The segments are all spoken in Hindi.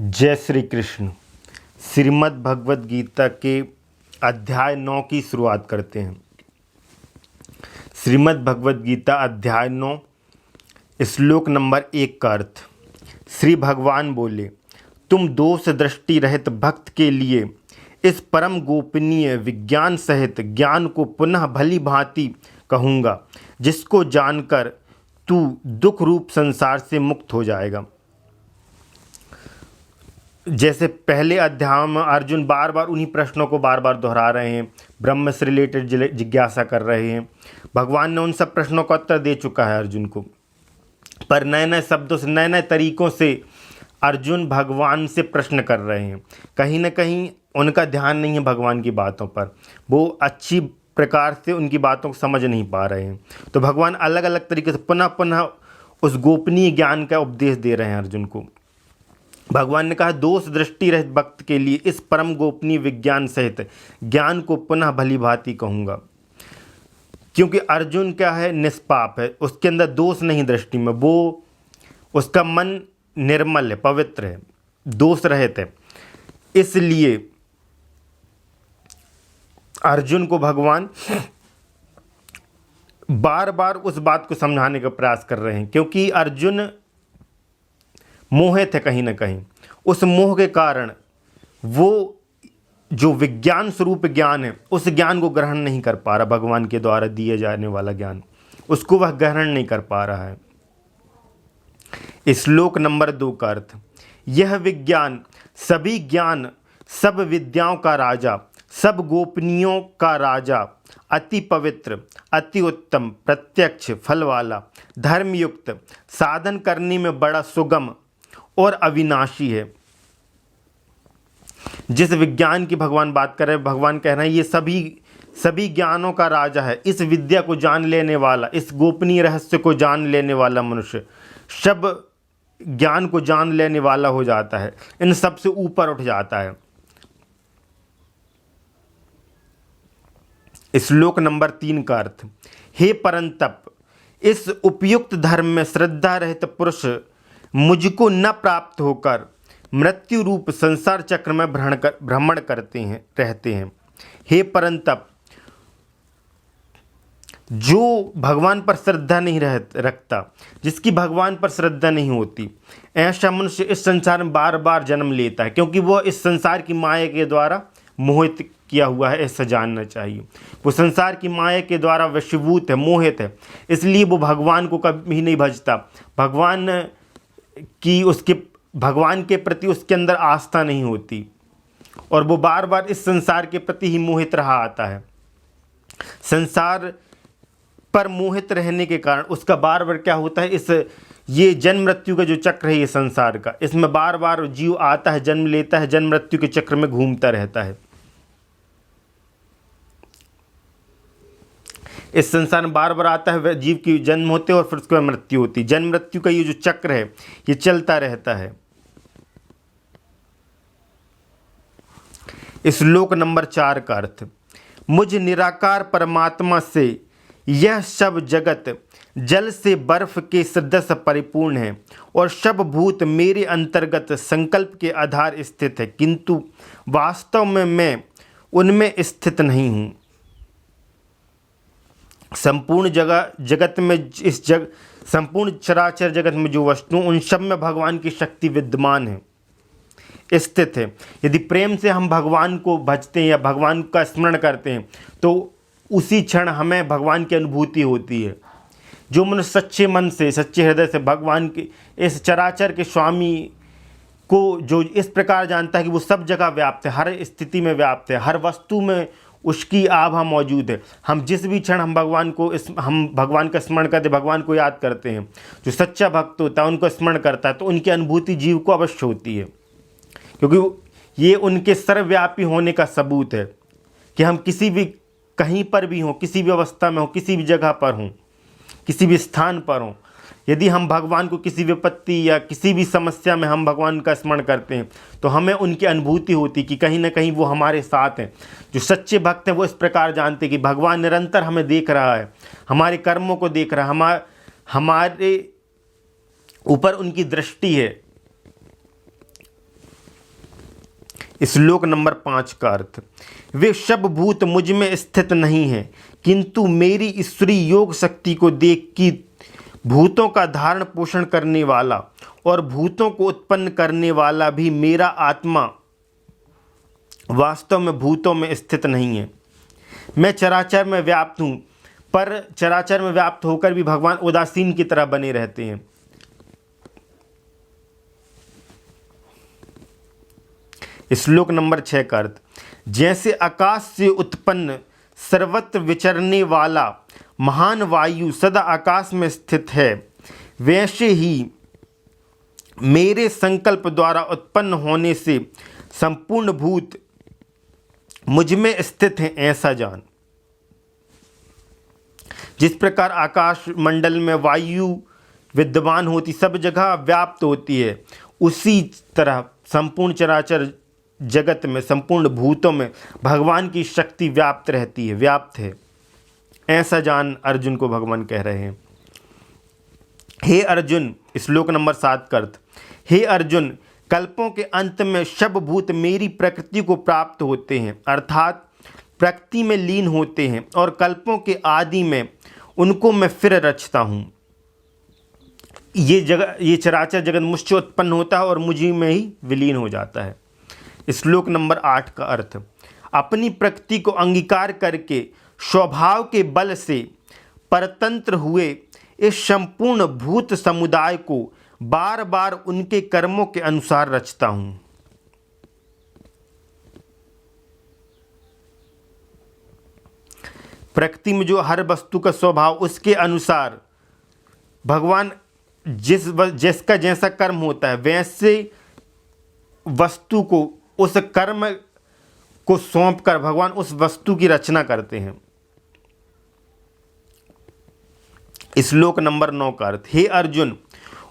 जय श्री कृष्ण। श्रीमद् भगवद गीता के अध्याय 9 की शुरुआत करते हैं। श्रीमद् भगवद गीता अध्याय 9 श्लोक नंबर 1 का अर्थ। श्री भगवान बोले, तुम दोष दृष्टि रहित भक्त के लिए इस परम गोपनीय विज्ञान सहित ज्ञान को पुनः भली भांति कहूँगा, जिसको जानकर तू दुख रूप संसार से मुक्त हो जाएगा। जैसे पहले अध्याय में अर्जुन बार बार उन्हीं प्रश्नों को बार बार दोहरा रहे हैं, ब्रह्म से रिलेटेड जिज्ञासा कर रहे हैं। भगवान ने उन सब प्रश्नों का उत्तर दे चुका है अर्जुन को, पर नए नए शब्दों से, नए नए तरीक़ों से अर्जुन भगवान से प्रश्न कर रहे हैं। कहीं ना कहीं उनका ध्यान नहीं है भगवान की बातों पर, वो अच्छी प्रकार से उनकी बातों को समझ नहीं पा रहे हैं। तो भगवान अलग अलग तरीके से पुनः पुनः उस गोपनीय ज्ञान का उपदेश दे रहे हैं अर्जुन को। भगवान ने कहा, दोष दृष्टि रहित भक्त के लिए इस परम गोपनीय विज्ञान सहित ज्ञान को पुनः भली भांति कहूँगा। क्योंकि अर्जुन क्या है, निष्पाप है, उसके अंदर दोष नहीं दृष्टि में, वो उसका मन निर्मल है, पवित्र है, दोष रहित है। इसलिए अर्जुन को भगवान बार बार उस बात को समझाने का प्रयास कर रहे हैं, क्योंकि अर्जुन मोहित है कहीं ना कहीं। उस मोह के कारण वो जो विज्ञान स्वरूप ज्ञान है, उस ज्ञान को ग्रहण नहीं कर पा रहा। भगवान के द्वारा दिए जाने वाला ज्ञान, उसको वह ग्रहण नहीं कर पा रहा है। श्लोक नंबर 2 का अर्थ। यह विज्ञान सभी ज्ञान, सब विद्याओं का राजा, सब गोपनीयों का राजा, अति पवित्र, अति उत्तम, प्रत्यक्ष फल वाला, धर्मयुक्त, साधन करने में बड़ा सुगम और अविनाशी है। जिस विज्ञान की भगवान बात कर रहे हैं, भगवान कह रहे हैं ये सभी ज्ञानों का राजा है। इस विद्या को जान लेने वाला, इस गोपनीय रहस्य को जान लेने वाला मनुष्य सब ज्ञान को जान लेने वाला हो जाता है, इन सब से ऊपर उठ जाता है। श्लोक नंबर 3 का अर्थ। हे परंतप, इस उपयुक्त धर्म में श्रद्धा रहित पुरुष मुझको न प्राप्त होकर मृत्यु रूप संसार चक्र में भ्रमण रहते हैं। हे परंतप, जो भगवान पर श्रद्धा नहीं रखता, जिसकी भगवान पर श्रद्धा नहीं होती, ऐसा मनुष्य इस संसार में बार बार जन्म लेता है, क्योंकि वो इस संसार की माया के द्वारा मोहित किया हुआ है। ऐसा जानना चाहिए, वो संसार की माया के द्वारा वशीभूत है, मोहित है, इसलिए वो भगवान को कभी नहीं भजता। भगवान के प्रति उसके अंदर आस्था नहीं होती, और वो बार बार इस संसार के प्रति ही मोहित रहा आता है। संसार पर मोहित रहने के कारण उसका बार बार क्या होता है, ये जन्म मृत्यु का जो चक्र है ये संसार का, इसमें बार बार जीव आता है, जन्म लेता है, जन्म मृत्यु के चक्र में घूमता रहता है। इस संसार में बार बार आता है, जीव की जन्म होते और फिर उसके बाद मृत्यु होती। जन्म मृत्यु का ये जो चक्र है ये चलता रहता है। श्लोक नंबर 4 का अर्थ। मुझ निराकार परमात्मा से यह सब जगत जल से बर्फ के सदृश परिपूर्ण है, और सब भूत मेरे अंतर्गत संकल्प के आधार स्थित है, किंतु वास्तव में मैं उनमें स्थित नहीं हूँ। संपूर्ण जगत में, संपूर्ण चराचर जगत में जो वस्तु, उन सब में भगवान की शक्ति विद्यमान है, स्थित है। यदि प्रेम से हम भगवान को भजते हैं या भगवान का स्मरण करते हैं, तो उसी क्षण हमें भगवान की अनुभूति होती है। जो मनुष्य सच्चे मन से, सच्चे हृदय से भगवान के, इस चराचर के स्वामी को जो इस प्रकार जानता है कि वो सब जगह व्याप्त है, हर स्थिति में व्याप्त है, हर वस्तु में उसकी आभा मौजूद है। हम जिस भी क्षण हम भगवान का स्मरण करते, भगवान को याद करते हैं, जो सच्चा भक्त होता है उनको स्मरण करता है, तो उनकी अनुभूति जीव को अवश्य होती है, क्योंकि ये उनके सर्वव्यापी होने का सबूत है कि हम किसी भी, कहीं पर भी हों, किसी भी अवस्था में हों, किसी भी जगह पर हों, किसी भी स्थान पर हों, यदि हम भगवान को किसी विपत्ति या किसी भी समस्या में हम भगवान का स्मरण करते हैं, तो हमें उनकी अनुभूति होती कि कहीं ना कहीं वो हमारे साथ हैं। जो सच्चे भक्त हैं वो इस प्रकार जानते कि भगवान निरंतर हमें देख रहा है, हमारे कर्मों को देख रहा है, हमारे ऊपर उनकी दृष्टि है। श्लोक नंबर 5 का अर्थ, वे सब भूत मुझ में स्थित नहीं हैं, किंतु मेरी ईश्वरी योग शक्ति को देख कि भूतों का धारण पोषण करने वाला और भूतों को उत्पन्न करने वाला भी मेरा आत्मा वास्तव में भूतों में स्थित नहीं है। मैं चराचर में व्याप्त हूँ, पर चराचर में व्याप्त होकर भी भगवान उदासीन की तरह बने रहते हैं। श्लोक नंबर 6 का अर्थ, जैसे आकाश से उत्पन्न सर्वत्र विचरने वाला महान वायु सदा आकाश में स्थित है, वैसे ही मेरे संकल्प द्वारा उत्पन्न होने से संपूर्ण भूत मुझ में स्थित हैं, ऐसा जान। जिस प्रकार आकाश मंडल में वायु विद्यमान होती, सब जगह व्याप्त होती है, उसी तरह संपूर्ण चराचर जगत में, संपूर्ण भूतों में भगवान की शक्ति व्याप्त रहती है, व्याप्त है, ऐसा जान अर्जुन को भगवान कह रहे हैं। हे अर्जुन, श्लोक नंबर 7 का अर्थ, हे अर्जुन, कल्पों के अंत में सब भूत मेरी प्रकृति को प्राप्त होते हैं, अर्थात प्रकृति में लीन होते हैं, और कल्पों के आदि में उनको मैं फिर रचता हूँ। ये चराचर जगत मुझसे उत्पन्न होता है और मुझी में ही विलीन हो जाता है। श्लोक नंबर 8 का अर्थ, अपनी प्रकृति को अंगीकार करके स्वभाव के बल से परतंत्र हुए इस संपूर्ण भूत समुदाय को बार बार उनके कर्मों के अनुसार रचता हूँ। प्रकृति में जो हर वस्तु का स्वभाव, उसके अनुसार भगवान जिसका जैसा कर्म होता है, वैसे वस्तु को, उस कर्म को सौंपकर भगवान उस वस्तु की रचना करते हैं। श्लोक नंबर 9 का अर्थ, हे अर्जुन,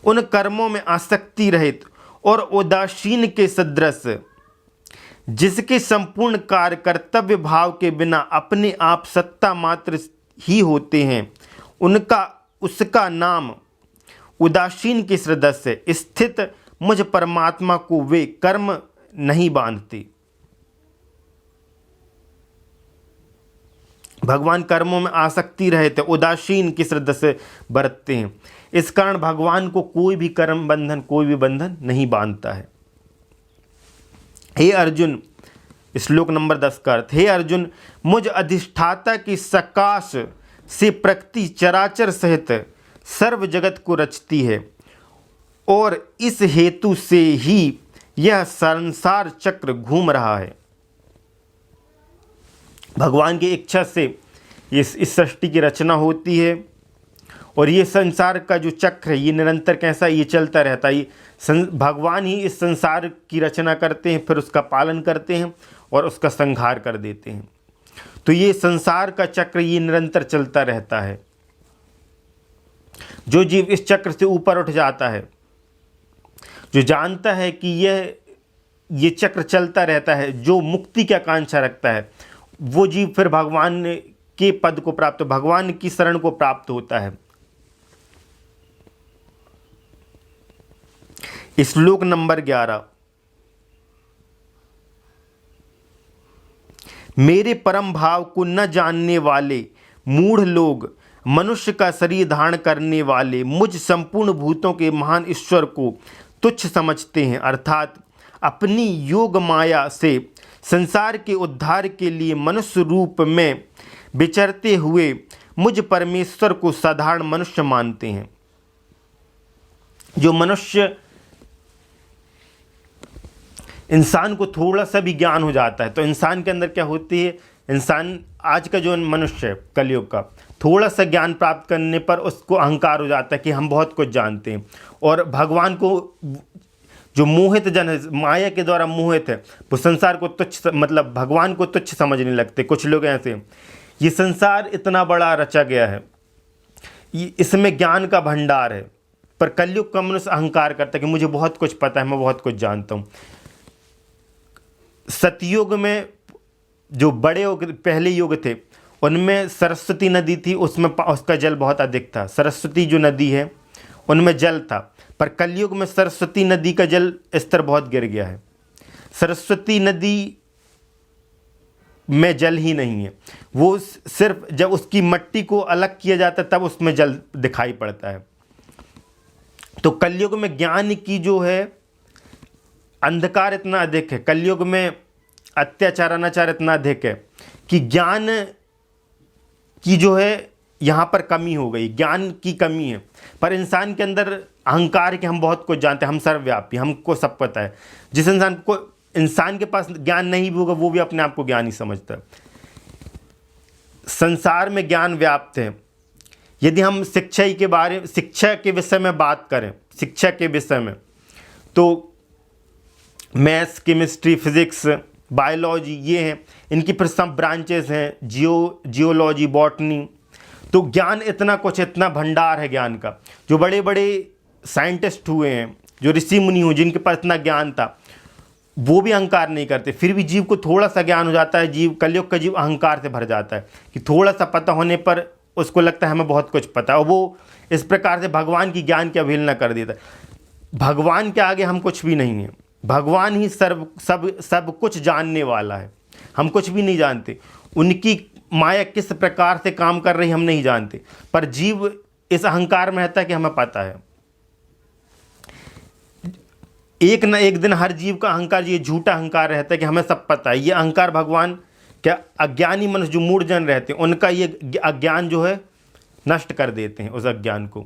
उन कर्मों में आसक्ति रहित और उदासीन के सदृश, जिसके संपूर्ण कार्य कर्तव्य भाव के बिना अपने आप सत्ता मात्र ही होते हैं, उसका नाम उदासीन के सदृश स्थित मुझ परमात्मा को वे कर्म नहीं बांधते। भगवान कर्मों में आसक्ति रहते, उदासीन की श्रद्धा से बरतते हैं, इस कारण भगवान को कोई भी कर्म बंधन, कोई भी बंधन नहीं बांधता है। हे अर्जुन, श्लोक नंबर 10 का अर्थ, हे अर्जुन, मुझ अधिष्ठाता की सकाश से प्रकृति चराचर सहित सर्व जगत को रचती है, और इस हेतु से ही यह संसार चक्र घूम रहा है। भगवान की इच्छा से इस सृष्टि की रचना होती है, और ये संसार का जो चक्र है, ये निरंतर कैसा, ये चलता रहता है। भगवान ही इस संसार की रचना करते हैं, फिर उसका पालन करते हैं और उसका संहार कर देते हैं। तो ये संसार का चक्र ये निरंतर चलता रहता है। जो जीव इस चक्र से ऊपर उठ जाता है, जो जानता है कि ये चक्र चलता रहता है, जो मुक्ति की आकांक्षा रखता है, वो जीव फिर भगवान के पद को प्राप्त, भगवान की शरण को प्राप्त होता है। श्लोक नंबर 11, मेरे परम भाव को न जानने वाले मूढ़ लोग मनुष्य का शरीर धारण करने वाले मुझ संपूर्ण भूतों के महान ईश्वर को तुच्छ समझते हैं, अर्थात अपनी योग माया से संसार के उद्धार के लिए मनुष्य रूप में विचरते हुए मुझ परमेश्वर को साधारण मनुष्य मानते हैं। जो मनुष्य, इंसान को थोड़ा सा भी ज्ञान हो जाता है तो इंसान के अंदर क्या होती है, इंसान आज का जो मनुष्य है कलयुग का, थोड़ा सा ज्ञान प्राप्त करने पर उसको अहंकार हो जाता है कि हम बहुत कुछ जानते हैं, और भगवान को, जो मोहित जन है, माया के द्वारा मोहित है, वो संसार को तुच्छ, मतलब भगवान को तुच्छ समझने लगते। कुछ लोग ऐसे, ये संसार इतना बड़ा रचा गया है, इसमें ज्ञान का भंडार है, पर कलयुग का मनुष्य अहंकार करता है कि मुझे बहुत कुछ पता है, मैं बहुत कुछ जानता हूँ। सतयुग में जो बड़े पहले युग थे, उनमें सरस्वती नदी थी, उसमें उसका जल बहुत अधिक था। सरस्वती जो नदी है उनमें जल था, पर कलयुग में सरस्वती नदी का जल स्तर बहुत गिर गया है। सरस्वती नदी में जल ही नहीं है, वो सिर्फ जब उसकी मट्टी को अलग किया जाता है तब उसमें जल दिखाई पड़ता है। तो कलयुग में ज्ञान की जो है अंधकार इतना अधिक है, कलयुग में अत्याचार अनाचार इतना अधिक है कि ज्ञान की जो है यहाँ पर कमी हो गई, ज्ञान की कमी है। पर इंसान के अंदर अहंकार कि हम बहुत कुछ जानते हैं, हम सर्वव्यापी, हमको सब पता है। जिस इंसान के पास ज्ञान नहीं भी होगा वो भी अपने आप को ज्ञानी समझता है। संसार में ज्ञान व्याप्त है। यदि हम शिक्षा के विषय में बात करें, शिक्षा के विषय में, तो मैथ्स, केमिस्ट्री, फिजिक्स, बायोलॉजी ये हैं, इनकी फिर सब ब्रांचेस हैं, जियोलॉजी, बॉटनी। तो ज्ञान इतना कुछ, इतना भंडार है ज्ञान का। जो बड़े बड़े साइंटिस्ट हुए हैं, जो ऋषि मुनि हुए, जिनके पास इतना ज्ञान था, वो भी अहंकार नहीं करते। फिर भी जीव को थोड़ा सा ज्ञान हो जाता है, कलयुग का जीव अहंकार से भर जाता है कि थोड़ा सा पता होने पर उसको लगता है हमें बहुत कुछ पता है, और वो इस प्रकार से भगवान की ज्ञान की अवहेलना कर देता है। भगवान के आगे हम कुछ भी नहीं है, भगवान ही सब कुछ जानने वाला है। हम कुछ भी नहीं जानते, उनकी माया किस प्रकार से काम कर रही हम नहीं जानते, पर जीव इस अहंकार में रहता है कि हमें पता है। एक न एक दिन हर जीव का अहंकार, ये झूठा अहंकार रहता है कि हमें सब पता है। ये अहंकार भगवान क्या अज्ञानी मनुष्य जो मूढ़ जन रहते हैं उनका ये अज्ञान जो है नष्ट कर देते हैं, उस अज्ञान को,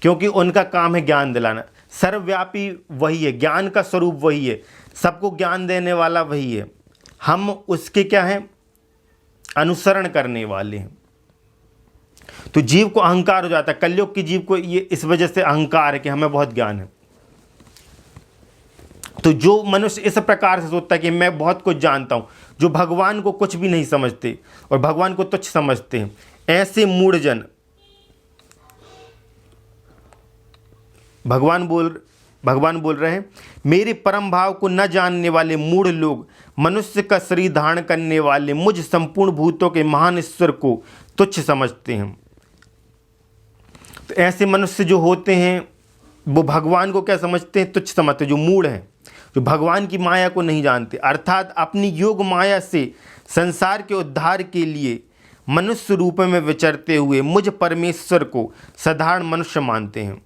क्योंकि उनका काम है ज्ञान दिलाना। सर्वव्यापी वही है, ज्ञान का स्वरूप वही है, सबको ज्ञान देने वाला वही है। हम उसके क्या हैं, अनुसरण करने वाले हैं। तो जीव को अहंकार हो जाता है। कलयुग के जीव को ये इस वजह से अहंकार है कि हमें बहुत ज्ञान है। तो जो मनुष्य इस प्रकार से सोचता है कि मैं बहुत कुछ जानता हूं, जो भगवान को कुछ भी नहीं समझते और भगवान को तुच्छ समझते हैं, ऐसे मूढ़ जन, भगवान बोल रहे हैं, मेरे परम भाव को न जानने वाले मूढ़ लोग मनुष्य का शरीर धारण करने वाले मुझ संपूर्ण भूतों के महान ईश्वर को तुच्छ समझते हैं। तो ऐसे मनुष्य जो होते हैं वो भगवान को क्या समझते हैं, तुच्छ समझते हैं। जो मूढ़ हैं, जो भगवान की माया को नहीं जानते, अर्थात अपनी योग माया से संसार के उद्धार के लिए मनुष्य रूप में विचरते हुए मुझ परमेश्वर को साधारण मनुष्य मानते हैं।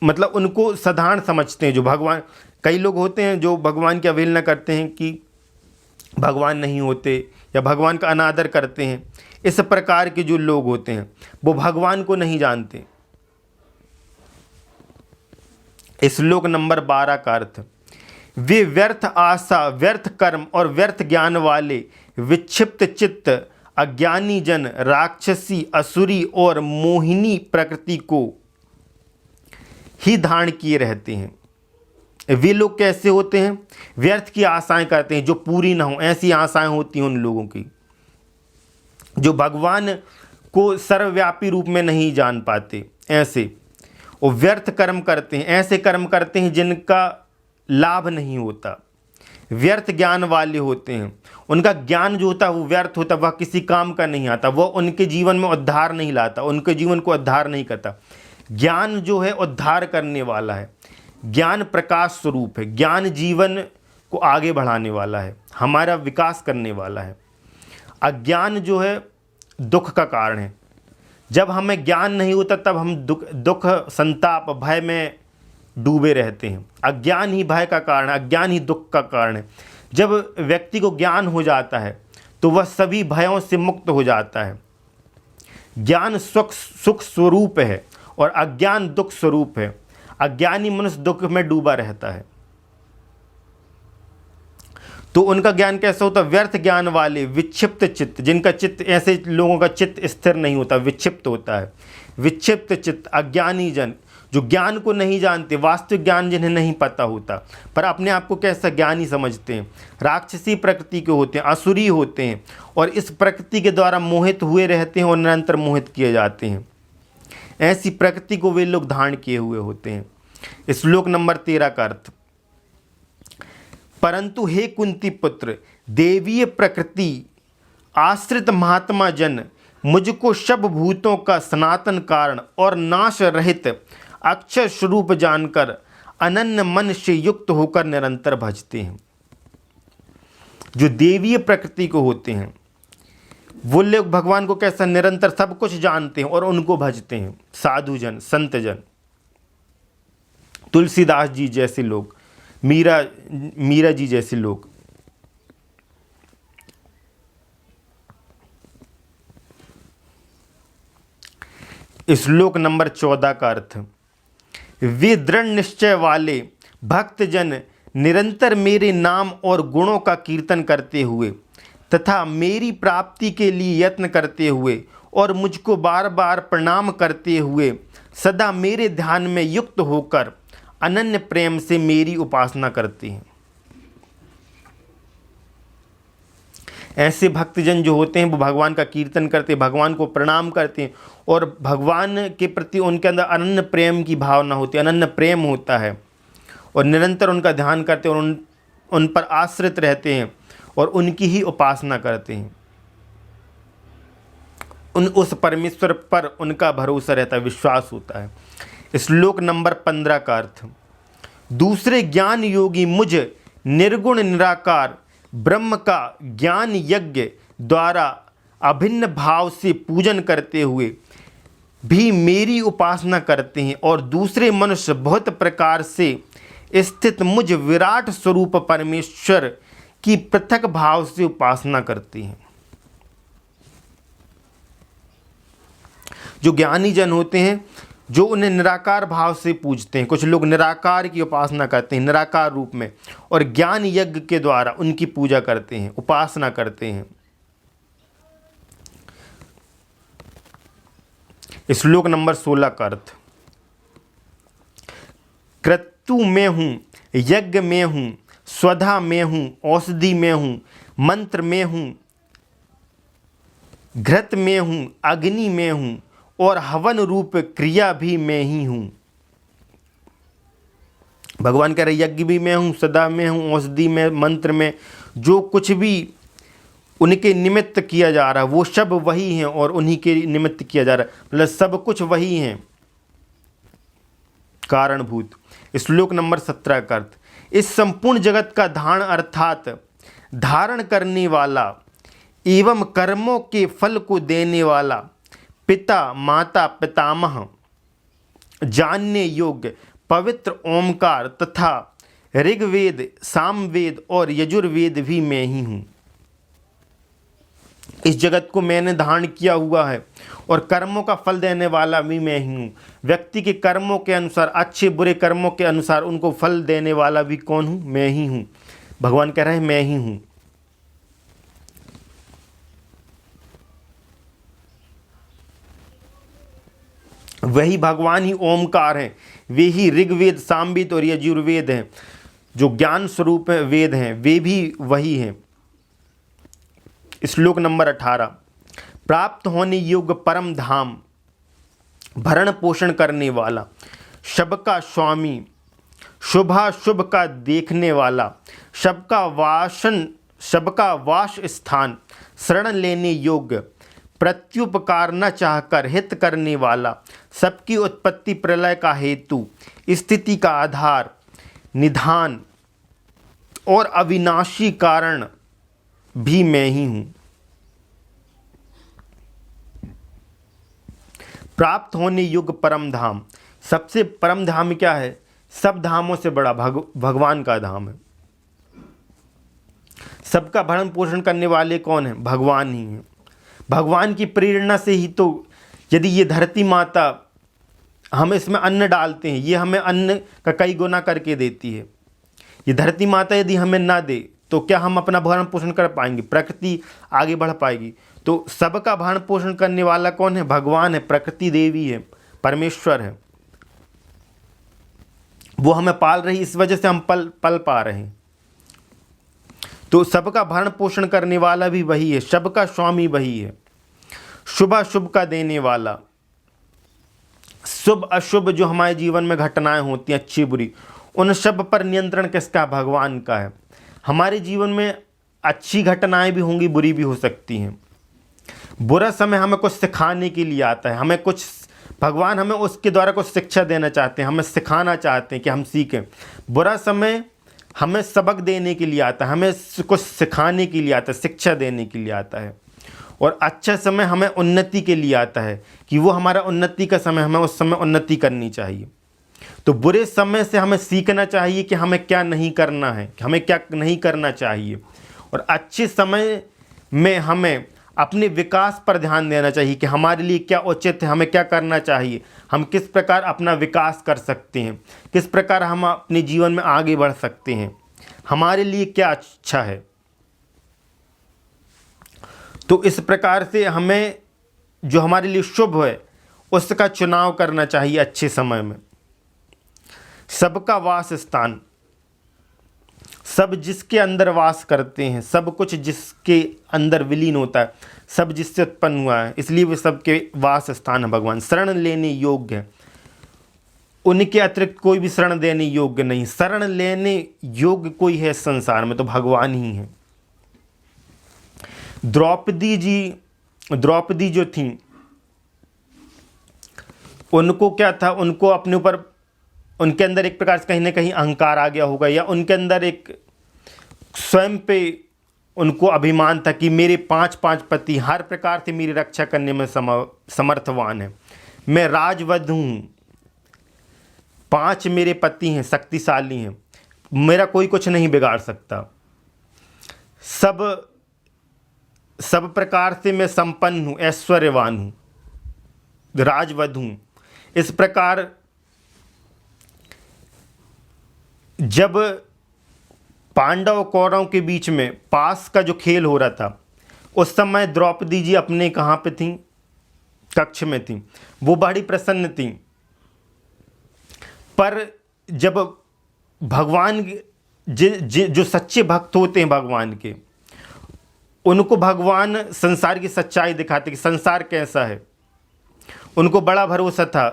मतलब उनको साधारण समझते हैं। जो भगवान, कई लोग होते हैं जो भगवान की अवहेलना करते हैं कि भगवान नहीं होते या भगवान का अनादर करते हैं। इस प्रकार के जो लोग होते हैं वो भगवान को नहीं जानते। श्लोक नंबर 12 का अर्थ, वे व्यर्थ आशा, व्यर्थ कर्म और व्यर्थ ज्ञान वाले विक्षिप्त चित्त अज्ञानी जन राक्षसी, असुरी और मोहिनी प्रकृति को ही धारण किए रहते हैं। वे लोग कैसे होते हैं, व्यर्थ की आशाएं करते हैं जो पूरी ना हो, ऐसी आशाएं होती हैं उन लोगों की जो भगवान को सर्वव्यापी रूप में नहीं जान पाते। ऐसे वो व्यर्थ कर्म करते हैं, ऐसे कर्म करते हैं जिनका लाभ नहीं होता। व्यर्थ ज्ञान वाले होते हैं, उनका ज्ञान जो होता है वो व्यर्थ होता है, वह किसी काम का नहीं आता, वह उनके जीवन में उद्धार नहीं लाता, उनके जीवन को उद्धार नहीं करता। ज्ञान जो है उद्धार करने वाला है, ज्ञान प्रकाश स्वरूप है, ज्ञान जीवन को आगे बढ़ाने वाला है, हमारा विकास करने वाला है। अज्ञान जो है दुख का कारण है। जब हमें ज्ञान नहीं होता तब हम दुख, संताप, भय में डूबे रहते हैं। अज्ञान ही भय का कारण है, अज्ञान ही दुख का कारण है। जब व्यक्ति को ज्ञान हो जाता है तो वह सभी भयों से मुक्त हो जाता है। ज्ञान सुख स्वरूप है और अज्ञान दुख स्वरूप है। अज्ञानी मनुष्य दुख में डूबा रहता है। तो उनका ज्ञान कैसा होता है, व्यर्थ ज्ञान वाले विक्षिप्त चित्त, जिनका चित्त, ऐसे लोगों का चित्त स्थिर नहीं होता, विक्षिप्त होता है। विक्षिप्त चित्त अज्ञानी जन, जो ज्ञान को नहीं जानते, वास्तविक ज्ञान जिन्हें नहीं पता होता पर अपने आप को कैसा ज्ञानी समझते हैं। राक्षसी प्रकृति के होते हैं, असुरी होते हैं और इस प्रकृति के द्वारा मोहित हुए रहते हैं और निरंतर मोहित किए जाते हैं। ऐसी प्रकृति को वे लोग धारण किए हुए होते हैं। श्लोक नंबर 13 का अर्थ, परंतु हे कुंती पुत्र, देवीय प्रकृति आश्रित महात्मा जन मुझको सब भूतों का सनातन कारण और नाश रहित अक्षर स्वरूप जानकर अनन्य मन से युक्त होकर निरंतर भजते हैं। जो देवीय प्रकृति को होते हैं वो लोग भगवान को कैसा निरंतर सब कुछ जानते हैं और उनको भजते हैं। साधुजन, संतजन, तुलसीदास जी जैसे लोग, मीरा जी जैसे लोग। श्लोक नंबर 14 का अर्थ। वे दृढ़ निश्चय वाले भक्तजन निरंतर मेरे नाम और गुणों का कीर्तन करते हुए तथा मेरी प्राप्ति के लिए यत्न करते हुए और मुझको बार बार प्रणाम करते हुए सदा मेरे ध्यान में युक्त होकर अनन्य प्रेम से मेरी उपासना करते हैं। ऐसे भक्तजन जो होते हैं वो भगवान का कीर्तन करते हैं, भगवान को प्रणाम करते हैं और भगवान के प्रति उनके अंदर अनन्य प्रेम की भावना होती है, अनन्य प्रेम होता है और निरंतर उनका ध्यान करते हैं और उन पर आश्रित रहते हैं और उनकी ही उपासना करते हैं। उस परमेश्वर पर उनका भरोसा रहता है, विश्वास होता है। श्लोक नंबर 15 का अर्थ। दूसरे ज्ञान योगी मुझ निर्गुण निराकार ब्रह्म का ज्ञान यज्ञ द्वारा अभिन्न भाव से पूजन करते हुए भी मेरी उपासना करते हैं और दूसरे मनुष्य बहुत प्रकार से स्थित मुझ विराट स्वरूप परमेश्वर की पृथक भाव से उपासना करते हैं। जो ज्ञानी जन होते हैं जो उन्हें निराकार भाव से पूजते हैं, कुछ लोग निराकार की उपासना करते हैं निराकार रूप में और ज्ञान यज्ञ के द्वारा उनकी पूजा करते हैं, उपासना करते हैं। श्लोक नंबर 16 का अर्थ। क्रतु में हूँ, यज्ञ में हूँ, स्वधा में हूँ, औषधि में हूँ, मंत्र में हूँ, घृत में हूँ, अग्नि में हूँ और हवन रूप क्रिया भी मैं ही हूँ। भगवान कह रहे यज्ञ भी मैं हूँ, सदा में हूँ, औषधि में, मंत्र में, जो कुछ भी उनके निमित्त किया जा रहा है वो सब वही हैं और उन्हीं के निमित्त किया जा रहा है, मतलब सब कुछ वही हैं कारणभूत। श्लोक नंबर 17 का अर्थ। इस संपूर्ण जगत का धारण अर्थात धारण करने वाला एवं कर्मों के फल को देने वाला पिता माता पितामह जानने योग्य पवित्र ओमकार तथा ऋग्वेद, सामवेद और यजुर्वेद भी मैं ही हूँ। इस जगत को मैंने धारण किया हुआ है और कर्मों का फल देने वाला भी मैं ही हूँ। व्यक्ति के कर्मों के अनुसार, अच्छे बुरे कर्मों के अनुसार उनको फल देने वाला भी कौन हूँ? मैं ही हूँ। भगवान कह रहे हैं मैं ही हूँ। वही भगवान ही ओमकार हैं, वे ही ऋग्वेद, सामवेद और यजुर्वेद हैं। जो ज्ञान स्वरूप वेद हैं वे भी वही हैं। श्लोक नंबर 18। प्राप्त होने योग्य परम धाम, भरण पोषण करने वाला, सबका स्वामी, शुभाशुभ का देखने वाला, सबका वास स्थान, शरण लेने योग्य, प्रत्युपकार न चाहकर हित करने वाला, सबकी उत्पत्ति प्रलय का हेतु, स्थिति का आधार, निधान और अविनाशी कारण भी मैं ही हूँ। प्राप्त होने योग्य परम धाम, सबसे परम धाम क्या है? सब धामों से बड़ा भगवान का धाम है। सबका भरण पोषण करने वाले कौन है? भगवान ही हैं। भगवान की प्रेरणा से ही तो यदि ये धरती माता, हम इसमें अन्न डालते हैं, ये हमें अन्न का कई गुना करके देती है। ये धरती माता यदि हमें ना दे तो क्या हम अपना भरण पोषण कर पाएंगे? प्रकृति आगे बढ़ पाएगी? तो सबका भरण पोषण करने वाला कौन है? भगवान है, प्रकृति देवी है, परमेश्वर है। वो हमें पाल रही, इस वजह से हम पल पा रहे हैं। तो सबका भरण पोषण करने वाला भी वही है, सबका स्वामी वही है, शुभाशुभ का देने वाला। शुभ अशुभ जो हमारे जीवन में घटनाएं होती हैं, अच्छी बुरी, उन सब पर नियंत्रण किसका? भगवान का है। हमारे जीवन में अच्छी घटनाएं भी होंगी, बुरी भी हो सकती हैं। बुरा समय हमें कुछ सिखाने के लिए आता है, हमें कुछ भगवान हमें उसके द्वारा कुछ शिक्षा देना चाहते हैं, हमें सिखाना चाहते हैं कि हम सीखें। बुरा समय हमें सबक देने के लिए आता है, हमें कुछ सिखाने के लिए आता है, शिक्षा देने के लिए आता है। और अच्छा समय हमें उन्नति के लिए आता है कि वो हमारा उन्नति का समय, हमें उस समय उन्नति करनी चाहिए। तो बुरे समय से हमें सीखना चाहिए कि हमें क्या नहीं करना है, हमें क्या नहीं करना चाहिए। और अच्छे समय में हमें अपने विकास पर ध्यान देना चाहिए कि हमारे लिए क्या उचित है, हमें क्या करना चाहिए, हम किस प्रकार अपना विकास कर सकते हैं, किस प्रकार हम अपने जीवन में आगे बढ़ सकते हैं, हमारे लिए क्या अच्छा है। तो इस प्रकार से हमें जो हमारे लिए शुभ है उसका चुनाव करना चाहिए अच्छे समय में। सबका वास स्थान, सब जिसके अंदर वास करते हैं, सब कुछ जिसके अंदर विलीन होता है, सब जिससे उत्पन्न हुआ है, इसलिए वे सबके वास स्थान है भगवान। शरण लेने योग्य है, उनके अतिरिक्त कोई भी शरण देने योग्य नहीं। शरण लेने योग्य कोई है संसार में तो भगवान ही है। द्रौपदी जो थी, उनको क्या था, उनको अपने ऊपर, उनके अंदर एक प्रकार से कहीं ना कहीं अहंकार आ गया होगा, या उनके अंदर एक स्वयं पे उनको अभिमान था कि मेरे 5 पति हर प्रकार से मेरी रक्षा करने में समर्थवान है, मैं राजवध हूँ, 5 मेरे पति हैं, शक्तिशाली हैं, मेरा कोई कुछ नहीं बिगाड़ सकता, सब प्रकार से मैं संपन्न हूँ, ऐश्वर्यवान हूँ, राजवध हूँ। इस प्रकार जब पांडव और कौरव के बीच में पास का जो खेल हो रहा था, उस समय द्रौपदी जी अपने कहाँ पे थी, कक्ष में थी, वो बड़ी प्रसन्न थी। पर जब भगवान जो सच्चे भक्त होते हैं भगवान के, उनको भगवान संसार की सच्चाई दिखाते कि संसार कैसा है। उनको बड़ा भरोसा था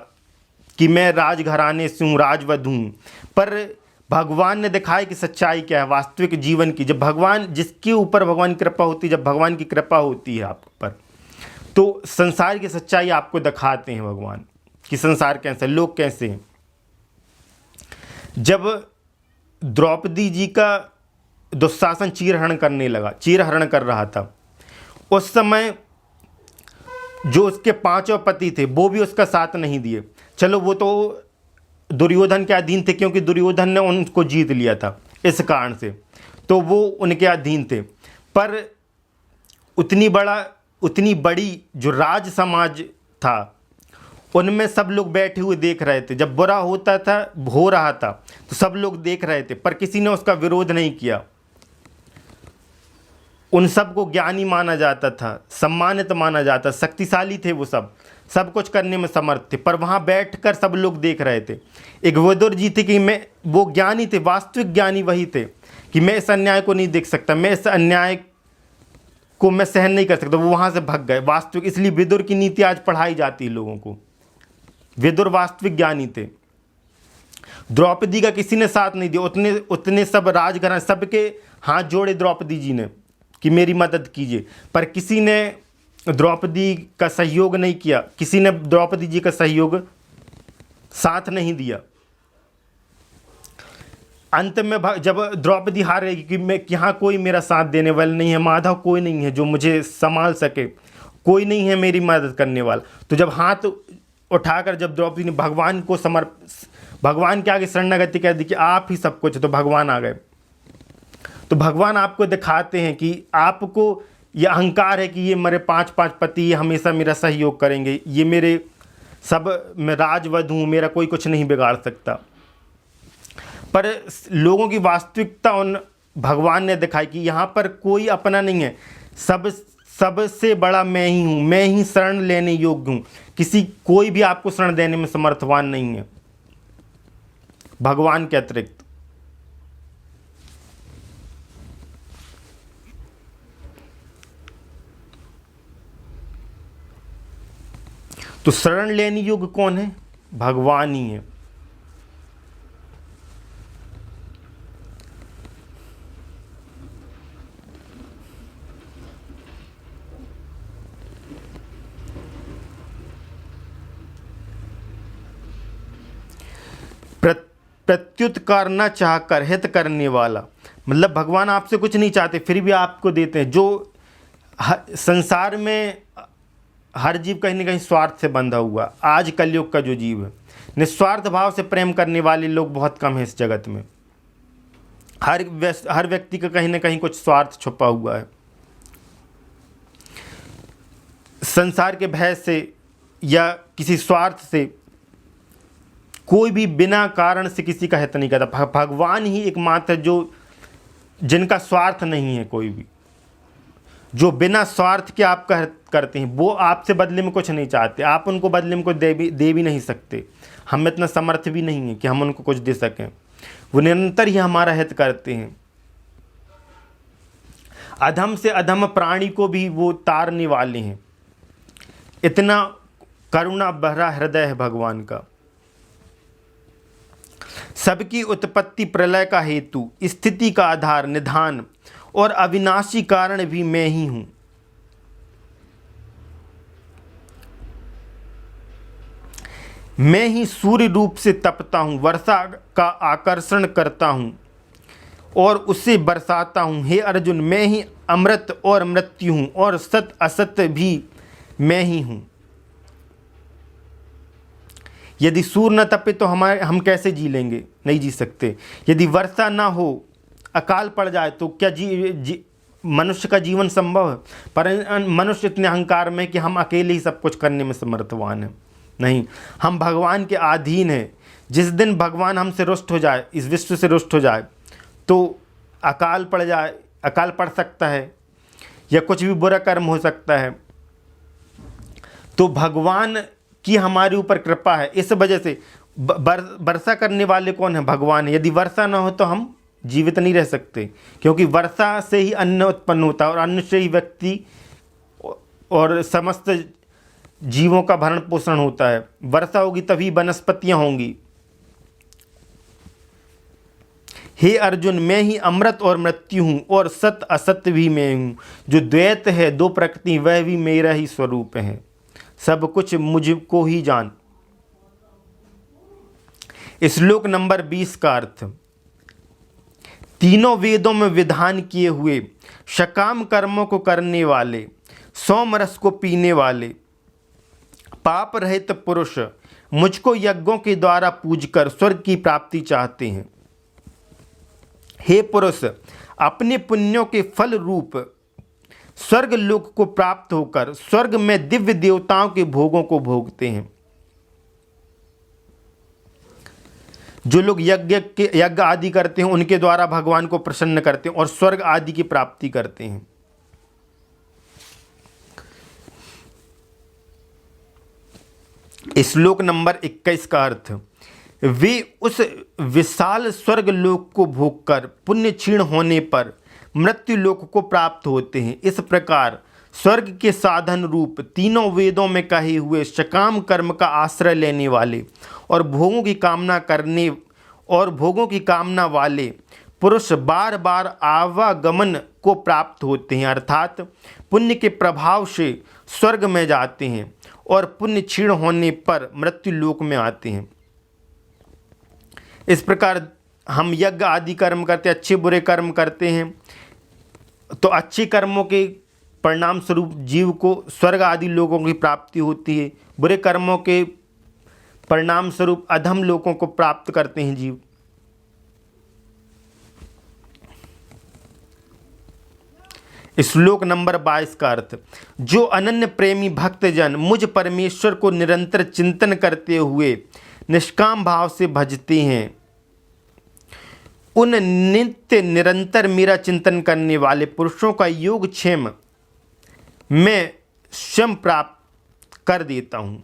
कि मैं राजघराने से हूँ, राजवध हूँ, पर भगवान ने दिखाया कि सच्चाई क्या है वास्तविक जीवन की। जब भगवान, जिसके ऊपर भगवान की कृपा होती है, जब भगवान की कृपा होती है आप पर, तो संसार की सच्चाई आपको दिखाते हैं भगवान कि संसार कैसा है, लोग कैसे हैं। जब द्रौपदी जी का दुशासन चीरहरण कर रहा था, उस समय जो उसके 5 पति थे वो भी उसका साथ नहीं दिए। चलो वो तो दुर्योधन के अधीन थे, क्योंकि दुर्योधन ने उनको जीत लिया था, इस कारण से तो वो उनके अधीन थे। पर उतनी बड़ी जो राज समाज था, उनमें सब लोग बैठे हुए देख रहे थे। जब बुरा हो रहा था तो सब लोग देख रहे थे, पर किसी ने उसका विरोध नहीं किया। उन सबको ज्ञानी माना जाता था, सम्मानित माना जाता, शक्तिशाली थे, वो सब कुछ करने में समर्थ थे, पर वहाँ बैठकर सब लोग देख रहे थे। एक विदुर जी थे कि वो ज्ञानी थे, वास्तविक ज्ञानी वही थे कि मैं इस अन्याय को नहीं देख सकता, मैं इस अन्याय को मैं सहन नहीं कर सकता। वो वहाँ से भाग गए वास्तविक। इसलिए विदुर की नीति आज पढ़ाई जाती है लोगों को। विदुर वास्तविक ज्ञानी थे। द्रौपदी का किसी ने साथ नहीं दिया, उतने सब राजघराने, सबके हाथ जोड़े द्रौपदी जी ने कि मेरी मदद कीजिए, पर किसी ने द्रौपदी का सहयोग नहीं किया, किसी ने द्रौपदी जी का सहयोग साथ नहीं दिया। अंत में जब द्रौपदी हार गई कि यहाँ कोई मेरा साथ देने वाला नहीं है, माधव कोई नहीं है जो मुझे संभाल सके, कोई नहीं है मेरी मदद करने वाला, तो जब हाथ उठाकर जब द्रौपदी ने भगवान के आगे शरणागति कर दी कि आप ही सब कुछ, तो भगवान आ गए। तो भगवान आपको दिखाते हैं कि आपको ये अहंकार है कि ये मेरे 5 पति, ये हमेशा मेरा सहयोग करेंगे, ये मैं राजवध हूँ, मेरा कोई कुछ नहीं बिगाड़ सकता। पर लोगों की वास्तविकता उन भगवान ने दिखाई कि यहाँ पर कोई अपना नहीं है, सबसे बड़ा मैं ही हूँ, मैं ही शरण लेने योग्य हूँ, कोई भी आपको शरण देने में समर्थवान नहीं है भगवान के अतिरिक्त। तो शरण लेने योग्य कौन है? भगवान ही है। प्रत्युत्कार न चाहकर हित करने वाला, मतलब भगवान आपसे कुछ नहीं चाहते फिर भी आपको देते हैं। जो संसार में हर जीव कहीं ना कहीं स्वार्थ से बंधा हुआ, आज कलयुग का जो जीव है, निस्वार्थ भाव से प्रेम करने वाले लोग बहुत कम हैं इस जगत में। हर व्यक्ति का कहीं ना कहीं कुछ स्वार्थ छुपा हुआ है। संसार के भय से या किसी स्वार्थ से कोई भी बिना कारण से किसी का हित नहीं करता। भगवान ही एकमात्र जो जिनका स्वार्थ नहीं है, कोई भी जो बिना स्वार्थ के आपका हित करते हैं, वो आपसे बदले में कुछ नहीं चाहते। आप उनको बदले में कुछ दे भी नहीं सकते। हम इतना समर्थ भी नहीं है कि हम उनको कुछ दे सकें। वो निरंतर ही हमारा हित करते हैं। अधम से अधम प्राणी को भी वो तारने वाले हैं। इतना करुणा भरा हृदय है भगवान का। सबकी उत्पत्ति प्रलय का हेतु, स्थिति का आधार, निधान और अविनाशी कारण भी मैं ही हूं। मैं ही सूर्य रूप से तपता हूं, वर्षा का आकर्षण करता हूं और उसे बरसाता हूं। हे अर्जुन, मैं ही अमृत और मृत्यु हूं और सत असत भी मैं ही हूं। यदि सूर्य न तपे तो हम कैसे जी लेंगे? नहीं जी सकते। यदि वर्षा ना हो, अकाल पड़ जाए तो क्या मनुष्य का जीवन संभव है? पर मनुष्य इतने अहंकार में कि हम अकेले ही सब कुछ करने में समर्थवान हैं। नहीं, हम भगवान के अधीन हैं। जिस दिन भगवान हमसे रुष्ट हो जाए, इस विश्व से रुष्ट हो जाए, तो अकाल पड़ सकता है या कुछ भी बुरा कर्म हो सकता है। तो भगवान की हमारे ऊपर कृपा है। इस वजह से वर्षा करने वाले कौन है? भगवान है। यदि वर्षा ना हो तो हम जीवित नहीं रह सकते, क्योंकि वर्षा से ही अन्न उत्पन्न होता है और अन्न से ही व्यक्ति और समस्त जीवों का भरण पोषण होता है। वर्षा होगी तभी वनस्पतियां होंगी। हे अर्जुन, मैं ही अमृत और मृत्यु हूं और सत असत भी मैं हूं। जो द्वैत है, दो प्रकृति, वह भी मेरा ही स्वरूप है। सब कुछ मुझको ही जान। श्लोक नंबर 20 का अर्थ, तीनों वेदों में विधान किए हुए सकाम कर्मों को करने वाले, सोम रस को पीने वाले, पाप रहित पुरुष मुझको यज्ञों के द्वारा पूजकर स्वर्ग की प्राप्ति चाहते हैं। हे पुरुष, अपने पुण्यों के फल रूप स्वर्ग लोक को प्राप्त होकर स्वर्ग में दिव्य देवताओं के भोगों को भोगते हैं। जो लोग यज्ञ आदि करते हैं, उनके द्वारा भगवान को प्रसन्न करते हैं और स्वर्ग आदि की प्राप्ति करते हैं। श्लोक नंबर 21 का अर्थ, वे उस विशाल स्वर्ग लोक को भोगकर पुण्य क्षीण होने पर मृत्यु लोक को प्राप्त होते हैं। इस प्रकार स्वर्ग के साधन रूप तीनों वेदों में कहे हुए सकाम कर्म का आश्रय लेने वाले और भोगों की कामना वाले पुरुष बार बार आवागमन को प्राप्त होते हैं, अर्थात पुण्य के प्रभाव से स्वर्ग में जाते हैं और पुण्य क्षीण होने पर मृत्यु लोक में आते हैं। इस प्रकार हम यज्ञ आदि कर्म करते, अच्छे बुरे कर्म करते हैं, तो अच्छे कर्मों के परिणाम स्वरूप जीव को स्वर्ग आदि लोगों की प्राप्ति होती है। बुरे कर्मों के परिणाम स्वरूप अधम लोगों को प्राप्त करते हैं जीव। श्लोक नंबर 22 का अर्थ, जो अनन्य प्रेमी भक्तजन मुझ परमेश्वर को निरंतर चिंतन करते हुए निष्काम भाव से भजते हैं, उन नित्य निरंतर मेरा चिंतन करने वाले पुरुषों का योगक्षेम मैं स्वयं प्राप्त कर देता हूँ।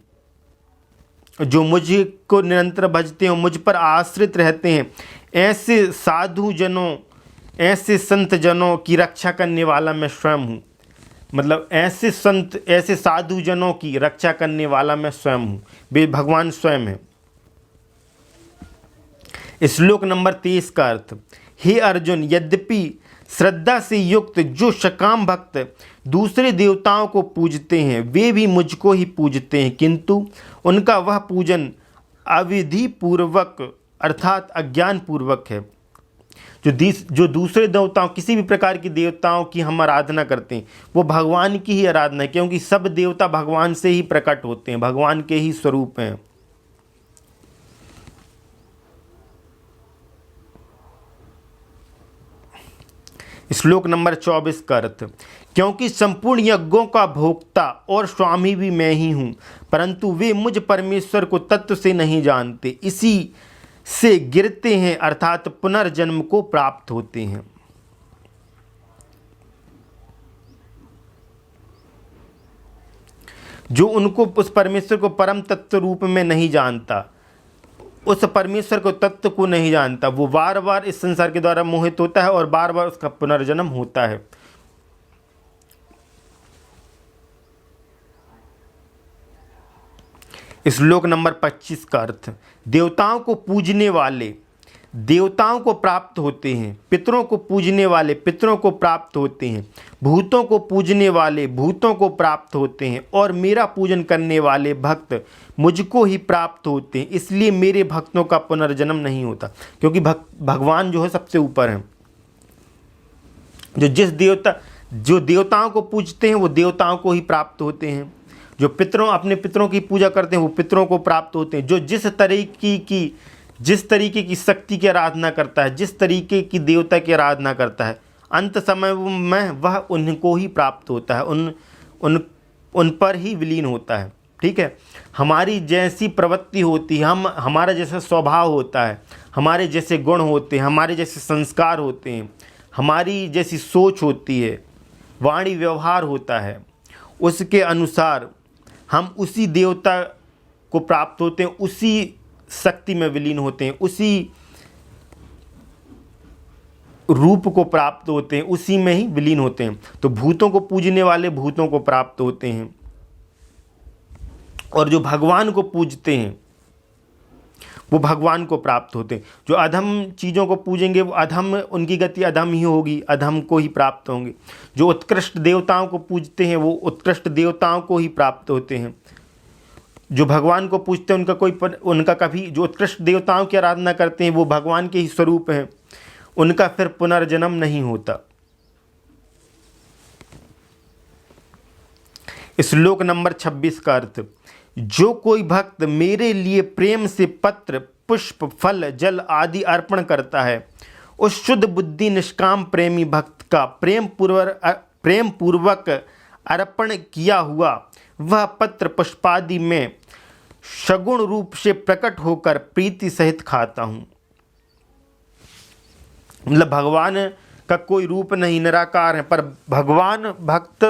जो मुझे को निरंतर भजते हैं, मुझ पर आश्रित रहते हैं, ऐसे साधु जनों, ऐसे संत जनों की रक्षा करने वाला मैं स्वयं हूँ। मतलब ऐसे संत, ऐसे साधु जनों की रक्षा करने वाला मैं स्वयं हूँ। वे भगवान स्वयं है। श्लोक नंबर 23 का अर्थ, हे अर्जुन, यद्यपि श्रद्धा से युक्त जो सकाम भक्त दूसरे देवताओं को पूजते हैं, वे भी मुझको ही पूजते हैं, किंतु उनका वह पूजन अविधि पूर्वक अर्थात अज्ञान पूर्वक है। जो दूसरे देवताओं, किसी भी प्रकार की देवताओं की हम आराधना करते हैं, वो भगवान की ही आराधना है, क्योंकि सब देवता भगवान से ही प्रकट होते हैं, भगवान के ही स्वरूप हैं। श्लोक नंबर 24 का अर्थ, क्योंकि संपूर्ण यज्ञों का भोक्ता और स्वामी भी मैं ही हूँ, परंतु वे मुझ परमेश्वर को तत्व से नहीं जानते, इसी से गिरते हैं, अर्थात पुनर्जन्म को प्राप्त होते हैं। जो उनको उस परमेश्वर को परम तत्व रूप में नहीं जानता, उस परमेश्वर को तत्व को नहीं जानता, वो बार बार इस संसार के द्वारा मोहित होता है और बार बार उसका पुनर्जन्म होता है। श्लोक नंबर 25 का अर्थ, देवताओं को पूजने वाले देवताओं को प्राप्त होते हैं, पितरों को पूजने वाले पितरों को प्राप्त होते हैं, भूतों को पूजने वाले भूतों को प्राप्त होते हैं, और मेरा पूजन करने वाले भक्त मुझको ही प्राप्त होते हैं, इसलिए मेरे भक्तों का पुनर्जन्म नहीं होता। क्योंकि भगवान जो है सबसे ऊपर है। जो देवताओं को पूजते हैं वो देवताओं को ही प्राप्त होते हैं, जो अपने पितरों की पूजा करते हैं वो पितरों को प्राप्त होते हैं, जो जिस तरीके की शक्ति की आराधना करता है, जिस तरीके की देवता की आराधना करता है, अंत समय में वह उनको ही प्राप्त होता है, उन पर ही विलीन होता है। ठीक है, हमारी जैसी प्रवृत्ति होती है, हमारा जैसा स्वभाव होता है, हमारे जैसे गुण होते हैं, हमारे जैसे संस्कार होते हैं, हमारी जैसी सोच होती है, वाणी व्यवहार होता है, उसके अनुसार हम उसी देवता को प्राप्त होते हैं, उसी शक्ति में विलीन होते हैं, उसी रूप को प्राप्त होते हैं, उसी में ही विलीन होते हैं। तो भूतों को पूजने वाले भूतों को प्राप्त होते हैं, और जो भगवान को पूजते हैं वो भगवान को प्राप्त होते हैं। जो अधम चीज़ों को पूजेंगे वो अधम, उनकी गति अधम ही होगी, अधम को ही प्राप्त होंगे। जो उत्कृष्ट देवताओं को पूजते हैं वो उत्कृष्ट देवताओं को ही प्राप्त होते हैं। जो भगवान को पूजते हैं उनका कभी, जो उत्कृष्ट देवताओं की आराधना करते हैं वो भगवान के ही स्वरूप हैं, उनका फिर पुनर्जन्म नहीं होता। श्लोक नंबर 26 का अर्थ, जो कोई भक्त मेरे लिए प्रेम से पत्र पुष्प फल जल आदि अर्पण करता है, उस शुद्ध बुद्धि निष्काम प्रेमी भक्त का प्रेम पूर्वक अर्पण किया हुआ वह पत्र पुष्पादि में सगुण रूप से प्रकट होकर प्रीति सहित खाता हूँ। मतलब भगवान का कोई रूप नहीं, निराकार है, पर भगवान भक्त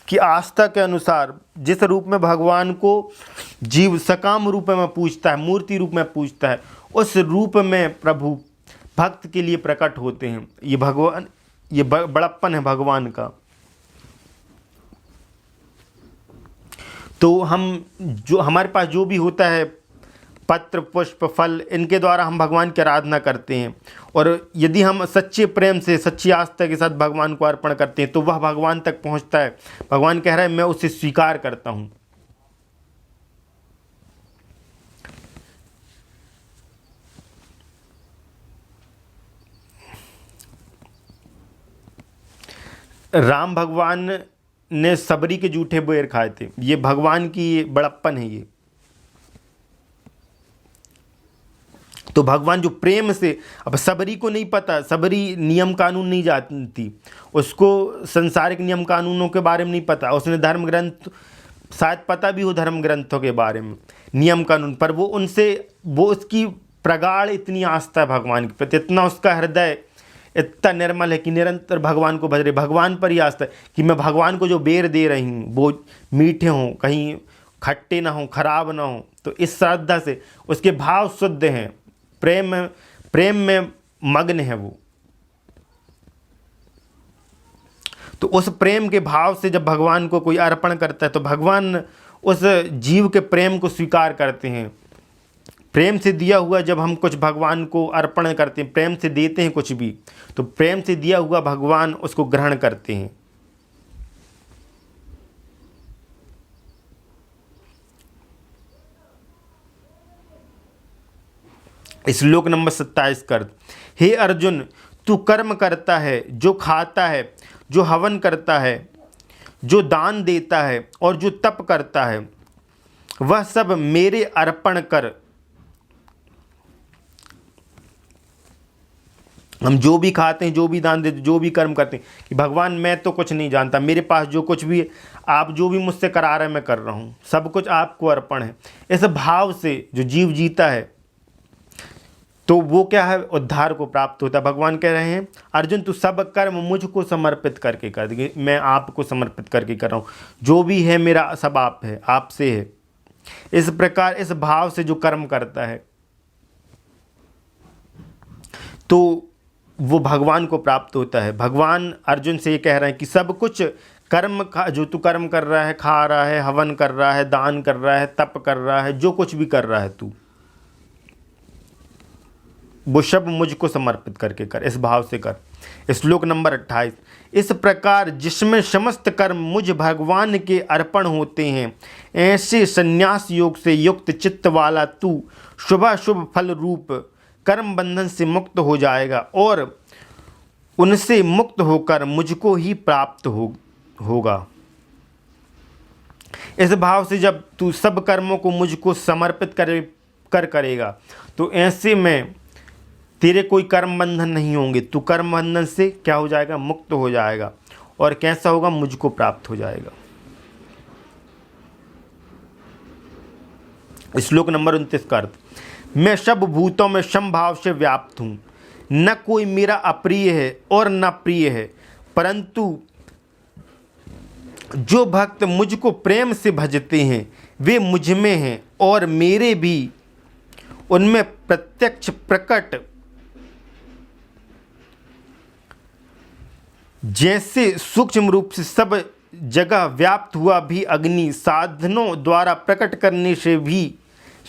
की आस्था के अनुसार जिस रूप में भगवान को जीव सकाम रूप में पूजता है, मूर्ति रूप में पूजता है, उस रूप में प्रभु भक्त के लिए प्रकट होते हैं। ये बड़प्पन है भगवान का। तो हमारे पास जो भी होता है, पत्र पुष्प फल, इनके द्वारा हम भगवान की आराधना करते हैं, और यदि हम सच्चे प्रेम से सच्ची आस्था के साथ भगवान को अर्पण करते हैं तो वह भगवान तक पहुंचता है। भगवान कह रहा है मैं उसे स्वीकार करता हूं। राम भगवान ने सबरी के जूठे बेर खाए थे, ये भगवान की बड़प्पन है ये। तो भगवान जो प्रेम से, अब सबरी को नहीं पता, सबरी नियम कानून नहीं जानती, उसको संसारिक नियम कानूनों के बारे में नहीं पता, उसने धर्म ग्रंथ शायद पता भी हो, धर्म ग्रंथों के बारे में नियम कानून, पर वो उसकी प्रगाढ़ इतनी आस्था है भगवान के प्रति, इतना उसका हृदय इतना निर्मल है कि निरंतर भगवान को भज रहे, भगवान पर ही आस्था है कि मैं भगवान को जो बेर दे रही हूँ वो मीठे हों, कहीं खट्टे ना हों, खराब ना हों। तो इस श्रद्धा से उसके भाव शुद्ध हैं, प्रेम में मग्न है वो। तो उस प्रेम के भाव से जब भगवान को कोई अर्पण करता है तो भगवान उस जीव के प्रेम को स्वीकार करते हैं। प्रेम से दिया हुआ जब हम कुछ भगवान को अर्पण करते हैं, प्रेम से देते हैं कुछ भी, तो प्रेम से दिया हुआ भगवान उसको ग्रहण करते हैं। श्लोक नंबर 27 का अर्थ। हे अर्जुन, तू कर्म करता है, जो खाता है, जो हवन करता है, जो दान देता है और जो तप करता है, वह सब मेरे अर्पण कर। हम जो भी खाते हैं, जो भी दान देते, जो भी कर्म करते हैं, कि भगवान मैं तो कुछ नहीं जानता, मेरे पास जो कुछ भी है, आप जो भी मुझसे करा रहे हैं मैं कर रहा हूँ, सब कुछ आपको अर्पण है। इस भाव से जो जीव जीता है तो वो क्या है, उद्धार को प्राप्त होता है। भगवान कह रहे हैं अर्जुन तू सब कर्म मुझको समर्पित करके कर दे, मैं आपको समर्पित करके कर रहा हूँ, जो भी है मेरा सब आप है, आपसे है। इस प्रकार इस भाव से जो कर्म करता है तो वो भगवान को प्राप्त होता है। भगवान अर्जुन से ये कह रहे हैं कि सब कुछ कर्म का जो तू कर्म कर रहा है, खा रहा है, हवन कर रहा है, दान कर रहा है, तप कर रहा है, जो कुछ भी कर रहा है तू, वो सब मुझको समर्पित करके कर, इस भाव से कर। श्लोक नंबर 28। इस प्रकार जिसमें समस्त कर्म मुझ भगवान के अर्पण होते हैं, ऐसे संन्यास योग से युक्त चित्त वाला तू शुभ फल रूप कर्म बंधन से मुक्त हो जाएगा और उनसे मुक्त होकर मुझको ही प्राप्त होगा। इस भाव से जब तू सब कर्मों को मुझको समर्पित करेगा तो ऐसे में तेरे कोई कर्म बंधन नहीं होंगे, तू कर्म बंधन से क्या हो जाएगा, मुक्त हो जाएगा और कैसा होगा, मुझको प्राप्त हो जाएगा। श्लोक नंबर 29 का अर्थ। मैं सब भूतों में समभाव से व्याप्त हूँ, न कोई मेरा अप्रिय है और न प्रिय है, परंतु जो भक्त मुझको प्रेम से भजते हैं वे मुझ में हैं और मेरे भी उनमें प्रत्यक्ष प्रकट। जैसे सूक्ष्म रूप से सब जगह व्याप्त हुआ भी अग्नि साधनों द्वारा प्रकट करने से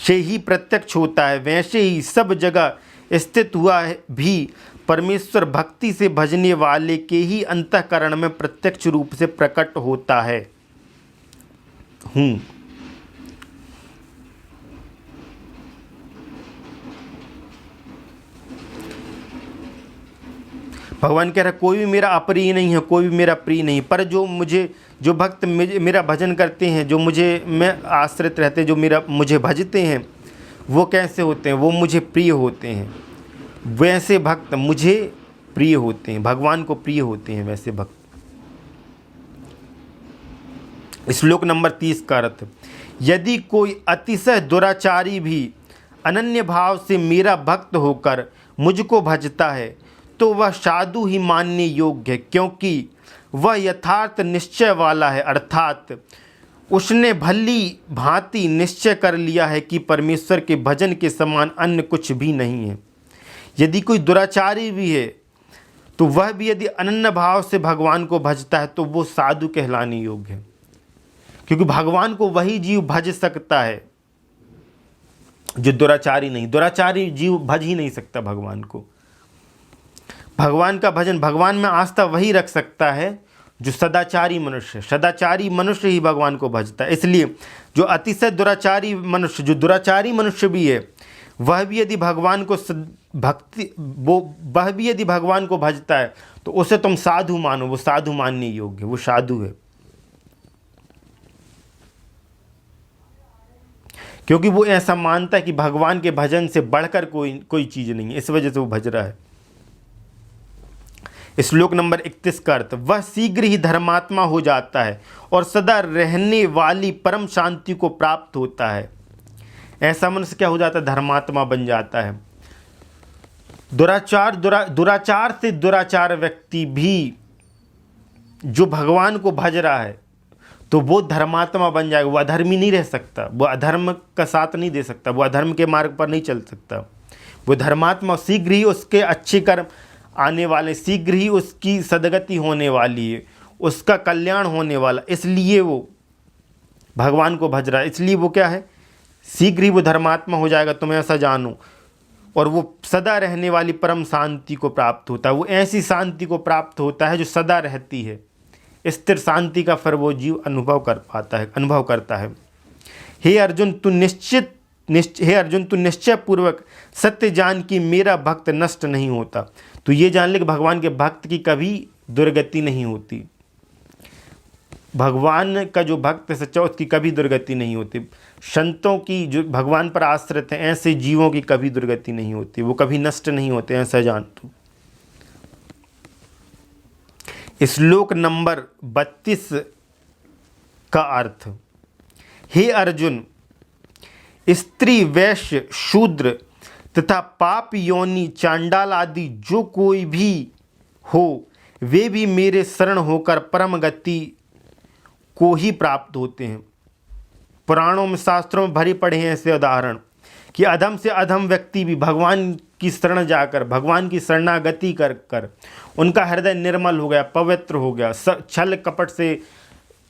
ही प्रत्यक्ष होता है, वैसे ही सब जगह स्थित हुआ है भी परमेश्वर भक्ति से भजने वाले के ही अंतःकरण में प्रत्यक्ष रूप से प्रकट होता है। भगवान कह रहा है कोई भी मेरा अप्रिय नहीं है, कोई भी मेरा प्रिय नहीं, पर जो भक्त मेरा भजन करते हैं, जो मुझे में आश्रित रहते हैं, जो मुझे भजते हैं, वो कैसे होते हैं, वो मुझे प्रिय होते हैं। वैसे भक्त मुझे प्रिय होते हैं, भगवान को प्रिय होते हैं वैसे भक्त। श्लोक नंबर 30 का अर्थ। यदि कोई अतिशय दुराचारी भी अनन्य भाव से मेरा भक्त होकर मुझको भजता है तो वह साधु ही मानने योग्य है, क्योंकि वह यथार्थ निश्चय वाला है, अर्थात उसने भली भांति निश्चय कर लिया है कि परमेश्वर के भजन के समान अन्य कुछ भी नहीं है। यदि कोई दुराचारी भी है तो वह भी यदि अनन्य भाव से भगवान को भजता है तो वो साधु कहलाने योग्य है, क्योंकि भगवान को वही जीव भज सकता है जो दुराचारी नहीं। दुराचारी जीव भज ही नहीं सकता भगवान को। भगवान का भजन, भगवान में आस्था वही रख सकता है जो सदाचारी मनुष्य है। सदाचारी मनुष्य ही भगवान को भजता है। इसलिए जो अतिशय दुराचारी मनुष्य, जो दुराचारी मनुष्य भी है, वह भी यदि भगवान को वह भी यदि भगवान को भजता है तो उसे तुम साधु मानो, वो साधु मानने योग्य, वो साधु है, क्योंकि वो ऐसा मानता है कि भगवान के भजन से बढ़कर कोई चीज़ नहीं है, इस वजह से वो भज रहा है। श्लोक नंबर 31 का अर्थ। वह शीघ्र ही धर्मात्मा हो जाता है और सदा रहने वाली परम शांति को प्राप्त होता है। ऐसा मनुष्य क्या हो जाता है, धर्मात्मा बन जाता है। दुराचार से दुराचार व्यक्ति भी जो भगवान को भज रहा है तो वो धर्मात्मा बन जाएगा। वो अधर्मी नहीं रह सकता, वो अधर्म का साथ नहीं दे सकता, वो अधर्म के मार्ग पर नहीं चल सकता। वो धर्मात्मा, शीघ्र ही उसके अच्छे कर्म आने वाले, शीघ्र ही उसकी सदगति होने वाली है, उसका कल्याण होने वाला, इसलिए वो भगवान को भज रहा है। इसलिए वो क्या है, शीघ्र ही वो धर्मात्मा हो जाएगा, तुम ऐसा जानो। और वो सदा रहने वाली परम शांति को प्राप्त होता है। वो ऐसी शांति को प्राप्त होता है जो सदा रहती है। स्थिर शांति का फिर वो जीव अनुभव करता है। हे अर्जुन, तू हे अर्जुन तू निश्चय पूर्वक सत्य जान कि मेरा भक्त नष्ट नहीं होता। तो ये जान ले कि भगवान के भक्त की कभी दुर्गति नहीं होती। भगवान का जो भक्त है सच्चा, उसकी कभी दुर्गति नहीं होती। संतों की जो भगवान पर आश्रित हैं, ऐसे जीवों की कभी दुर्गति नहीं होती, वो कभी नष्ट नहीं होते, ऐसा जान तू। श्लोक नंबर 32 का अर्थ। हे अर्जुन, स्त्री, वैश्य, शूद्र तथा पाप योनि, चांडाल आदि जो कोई भी हो, वे भी मेरे शरण होकर परम गति को ही प्राप्त होते हैं। पुराणों में, शास्त्रों में भरी पड़े हैं ऐसे उदाहरण कि अधम से अधम व्यक्ति भी भगवान की शरण जाकर, भगवान की शरणागति कर कर उनका हृदय निर्मल हो गया, पवित्र हो गया।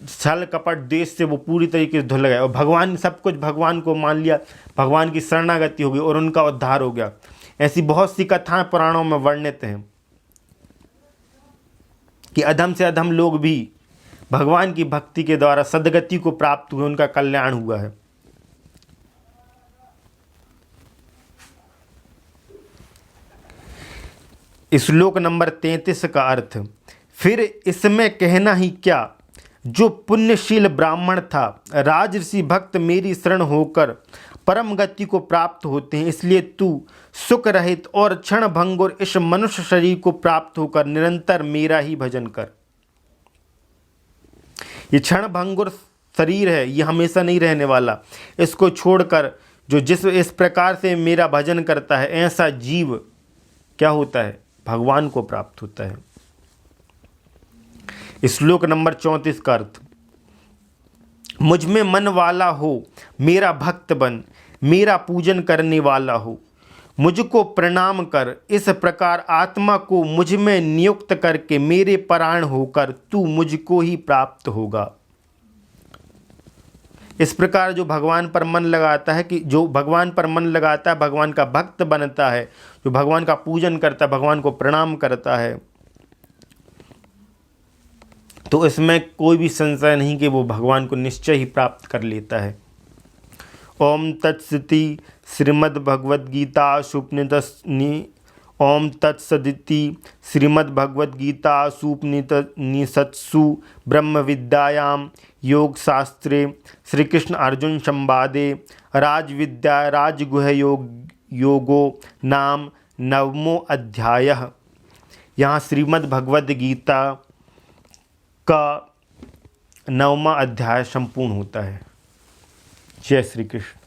छल कपट देश से वो पूरी तरीके से धुल गए और भगवान, सब कुछ भगवान को मान लिया, भगवान की शरणागति हो गई और उनका उद्धार हो गया। ऐसी बहुत सी कथाएं पुराणों में वर्णित हैं कि अधम से अधम लोग भी भगवान की भक्ति के द्वारा सद्गति को प्राप्त हुए, उनका कल्याण हुआ है। श्लोक नंबर 33 का अर्थ। फिर इसमें कहना ही क्या, जो पुण्यशील ब्राह्मण था, राजऋषि भक्त मेरी शरण होकर परम गति को प्राप्त होते हैं। इसलिए तू सुख रहित और क्षण भंगुर इस मनुष्य शरीर को प्राप्त होकर निरंतर मेरा ही भजन कर। ये क्षण भंगुर शरीर है, ये हमेशा नहीं रहने वाला। इसको छोड़कर जो इस प्रकार से मेरा भजन करता है, ऐसा जीव क्या होता है, भगवान को प्राप्त होता है। श्लोक नंबर 34 का अर्थ। मुझ में मन वाला हो, मेरा भक्त बन, मेरा पूजन करने वाला हो, मुझको प्रणाम कर। इस प्रकार आत्मा को मुझ में नियुक्त करके मेरे परायण होकर तू मुझको ही प्राप्त होगा। इस प्रकार जो भगवान पर मन लगाता है, कि जो भगवान पर मन लगाता है, भगवान का भक्त बनता है, जो भगवान का पूजन करता है, भगवान को प्रणाम करता है, तो इसमें कोई भी संशय नहीं कि वो भगवान को निश्चय ही प्राप्त कर लेता है। ओम तत्सति श्रीमद्भगवद्गीतासूपनिषत्सु ओम तत्सदिति श्रीमद्भगवद्गीतासूपनिषत्सु ब्रह्म विद्यायां योगशास्त्रे श्रीकृष्ण अर्जुन संवादे राजविद्या राजगुह योगो नाम 9वां अध्यायः। यहाँ श्रीमद्भगवद्गीता का 9वां अध्याय संपूर्ण होता है। जय श्री कृष्ण।